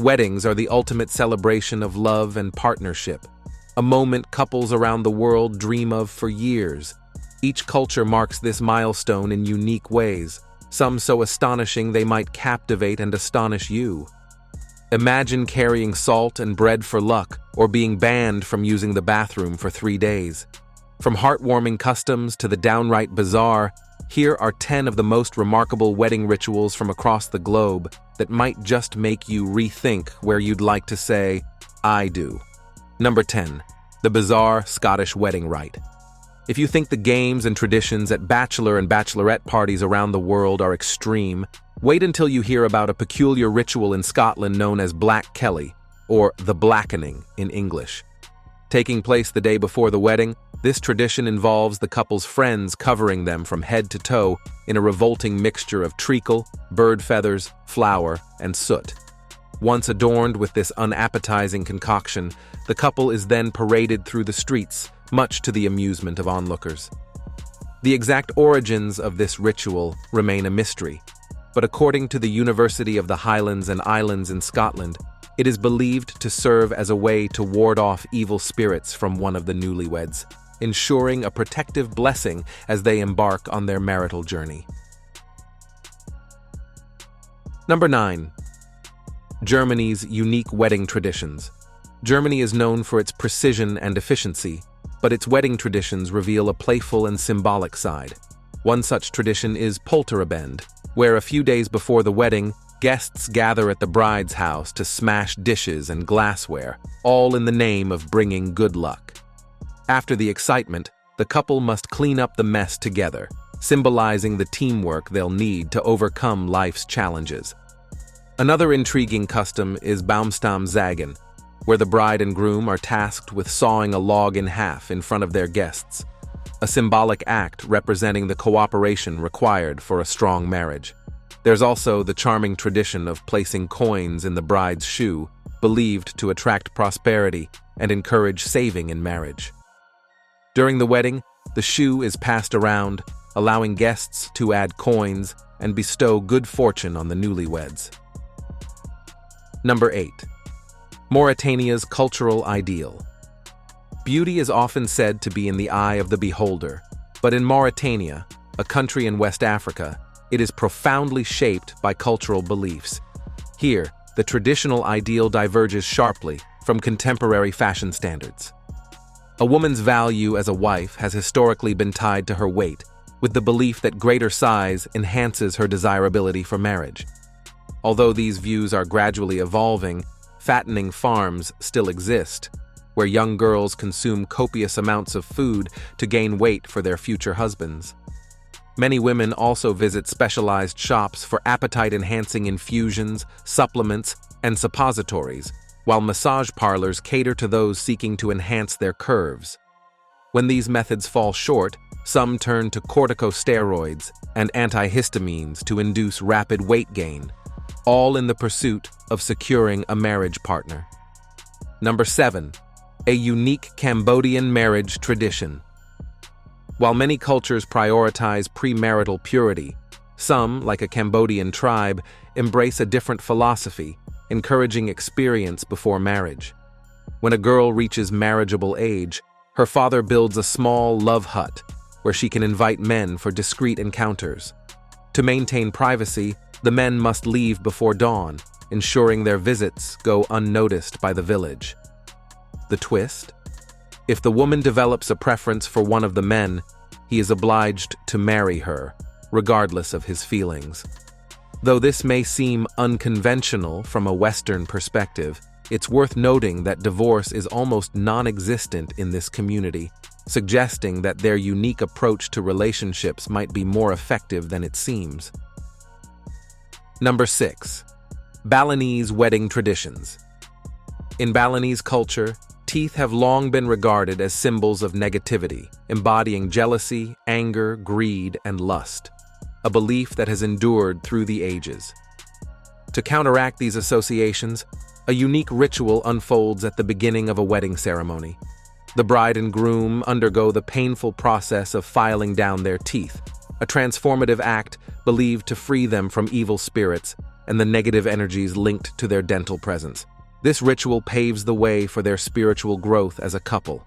Weddings are the ultimate celebration of love and partnership, a moment couples around the world dream of for years. Each culture marks this milestone in unique ways, some so astonishing they might captivate and astonish you. Imagine carrying salt and bread for luck, or being banned from using the bathroom for 3 days. From heartwarming customs to the downright bizarre, here are 10 of the most remarkable wedding rituals from across the globe that might just make you rethink where you'd like to say, I do. Number 10. The bizarre Scottish wedding rite. If you think the games and traditions at bachelor and bachelorette parties around the world are extreme, wait until you hear about a peculiar ritual in Scotland known as Black Kelly, or the blackening in English. Taking place the day before the wedding, this tradition involves the couple's friends covering them from head to toe in a revolting mixture of treacle, bird feathers, flour, and soot. Once adorned with this unappetizing concoction, the couple is then paraded through the streets, much to the amusement of onlookers. The exact origins of this ritual remain a mystery, but according to the University of the Highlands and Islands in Scotland, it is believed to serve as a way to ward off evil spirits from one of the newlyweds, ensuring a protective blessing as they embark on their marital journey. Number 9. Germany's unique wedding traditions. Germany is known for its precision and efficiency, but its wedding traditions reveal a playful and symbolic side. One such tradition is Polterabend, where a few days before the wedding, guests gather at the bride's house to smash dishes and glassware, all in the name of bringing good luck. After the excitement, the couple must clean up the mess together, symbolizing the teamwork they'll need to overcome life's challenges. Another intriguing custom is Baumstammsägen, where the bride and groom are tasked with sawing a log in half in front of their guests, a symbolic act representing the cooperation required for a strong marriage. There's also the charming tradition of placing coins in the bride's shoe, believed to attract prosperity and encourage saving in marriage. During the wedding, the shoe is passed around, allowing guests to add coins and bestow good fortune on the newlyweds. Number 8. Mauritania's cultural ideal. Beauty is often said to be in the eye of the beholder, but in Mauritania, a country in West Africa, it is profoundly shaped by cultural beliefs. Here, the traditional ideal diverges sharply from contemporary fashion standards. A woman's value as a wife has historically been tied to her weight, with the belief that greater size enhances her desirability for marriage. Although these views are gradually evolving, fattening farms still exist, where young girls consume copious amounts of food to gain weight for their future husbands. Many women also visit specialized shops for appetite-enhancing infusions, supplements, and suppositories, while massage parlors cater to those seeking to enhance their curves. When these methods fall short, some turn to corticosteroids and antihistamines to induce rapid weight gain, all in the pursuit of securing a marriage partner. Number 7. A unique Cambodian marriage tradition. While many cultures prioritize premarital purity, some, like a Cambodian tribe, embrace a different philosophy, encouraging experience before marriage. When a girl reaches marriageable age, her father builds a small love hut where she can invite men for discreet encounters. To maintain privacy, the men must leave before dawn, ensuring their visits go unnoticed by the village. The twist? If the woman develops a preference for one of the men, he is obliged to marry her, regardless of his feelings. Though this may seem unconventional from a Western perspective, it's worth noting that divorce is almost non-existent in this community, suggesting that their unique approach to relationships might be more effective than it seems. Number 6. Balinese wedding traditions. In Balinese culture, teeth have long been regarded as symbols of negativity, embodying jealousy, anger, greed, and lust, a belief that has endured through the ages. To counteract these associations, a unique ritual unfolds at the beginning of a wedding ceremony. The bride and groom undergo the painful process of filing down their teeth, a transformative act believed to free them from evil spirits and the negative energies linked to their dental presence. This ritual paves the way for their spiritual growth as a couple.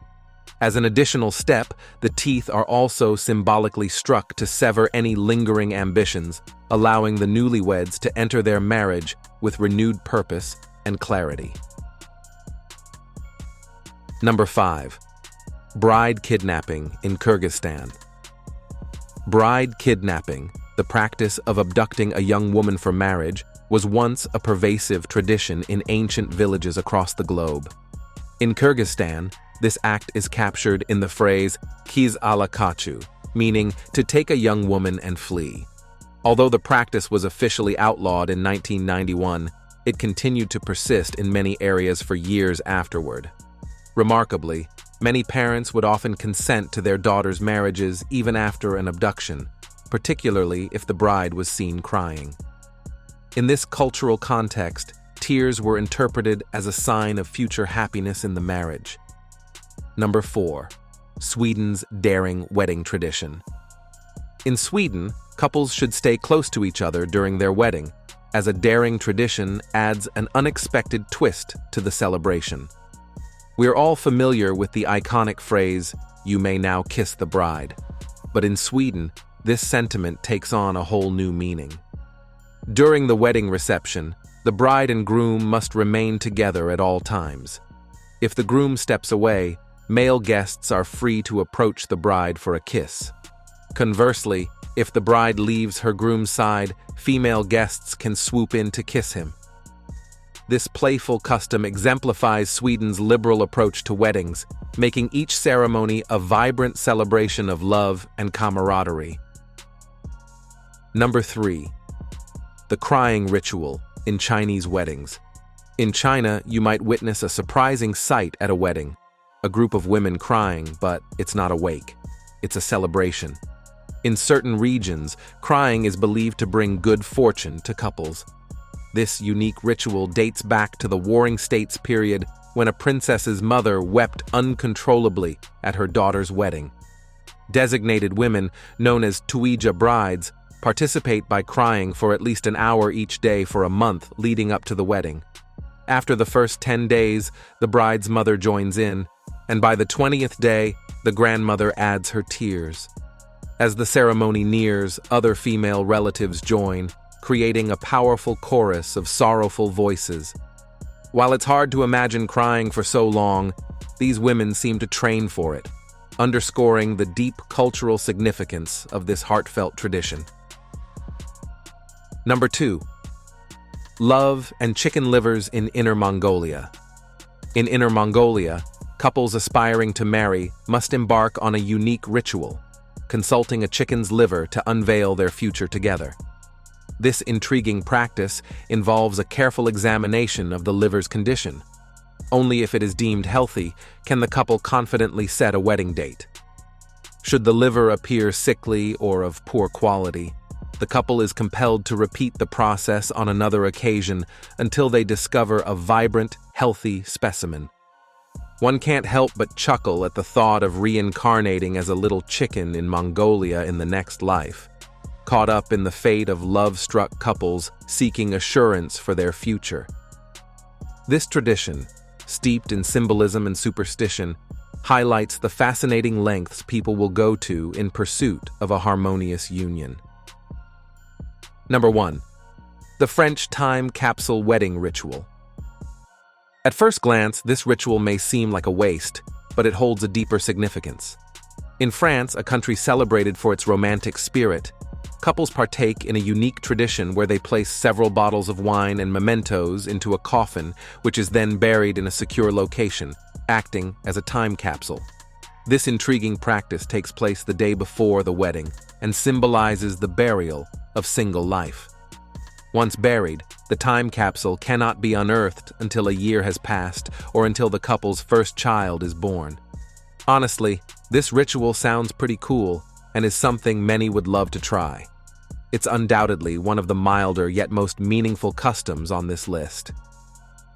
As an additional step, the teeth are also symbolically struck to sever any lingering ambitions, allowing the newlyweds to enter their marriage with renewed purpose and clarity. Number 5. Bride kidnapping in Kyrgyzstan. Bride kidnapping, the practice of abducting a young woman for marriage, was once a pervasive tradition in ancient villages across the globe. In Kyrgyzstan, this act is captured in the phrase "kiz ala kachu," meaning to take a young woman and flee. Although the practice was officially outlawed in 1991, it continued to persist in many areas for years afterward. Remarkably, many parents would often consent to their daughters' marriages even after an abduction, particularly if the bride was seen crying. In this cultural context, tears were interpreted as a sign of future happiness in the marriage. Number 4. Sweden's daring wedding tradition. In Sweden, couples should stay close to each other during their wedding, as a daring tradition adds an unexpected twist to the celebration. We are all familiar with the iconic phrase, "You may now kiss the bride." But in Sweden, this sentiment takes on a whole new meaning. During the wedding reception, the bride and groom must remain together at all times. If the groom steps away, male guests are free to approach the bride for a kiss. Conversely, if the bride leaves her groom's side, female guests can swoop in to kiss him. This playful custom exemplifies Sweden's liberal approach to weddings, making each ceremony a vibrant celebration of love and camaraderie. Number 3. The crying ritual in Chinese weddings. In China, you might witness a surprising sight at a wedding. A group of women crying, but it's not a wake. It's a celebration. In certain regions, crying is believed to bring good fortune to couples. This unique ritual dates back to the Warring States period when a princess's mother wept uncontrollably at her daughter's wedding. Designated women, known as tuija brides, participate by crying for at least an hour each day for a month leading up to the wedding. After the first 10 days, the bride's mother joins in, and by the 20th day, the grandmother adds her tears. As the ceremony nears, other female relatives join, creating a powerful chorus of sorrowful voices. While it's hard to imagine crying for so long, these women seem to train for it, underscoring the deep cultural significance of this heartfelt tradition. Number 2. Love and chicken livers in Inner Mongolia. In Inner Mongolia, couples aspiring to marry must embark on a unique ritual, consulting a chicken's liver to unveil their future together. This intriguing practice involves a careful examination of the liver's condition. Only if it is deemed healthy can the couple confidently set a wedding date. Should the liver appear sickly or of poor quality, the couple is compelled to repeat the process on another occasion until they discover a vibrant, healthy specimen. One can't help but chuckle at the thought of reincarnating as a little chicken in Mongolia in the next life, caught up in the fate of love-struck couples seeking assurance for their future. This tradition, steeped in symbolism and superstition, highlights the fascinating lengths people will go to in pursuit of a harmonious union. Number 1. The French time capsule wedding ritual. At first glance, this ritual may seem like a waste, but it holds a deeper significance. In France, a country celebrated for its romantic spirit, couples partake in a unique tradition where they place several bottles of wine and mementos into a coffin, which is then buried in a secure location, acting as a time capsule. This intriguing practice takes place the day before the wedding and symbolizes the burial of single life. Once buried, the time capsule cannot be unearthed until a year has passed or until the couple's first child is born. Honestly, this ritual sounds pretty cool and is something many would love to try. It's undoubtedly one of the milder yet most meaningful customs on this list.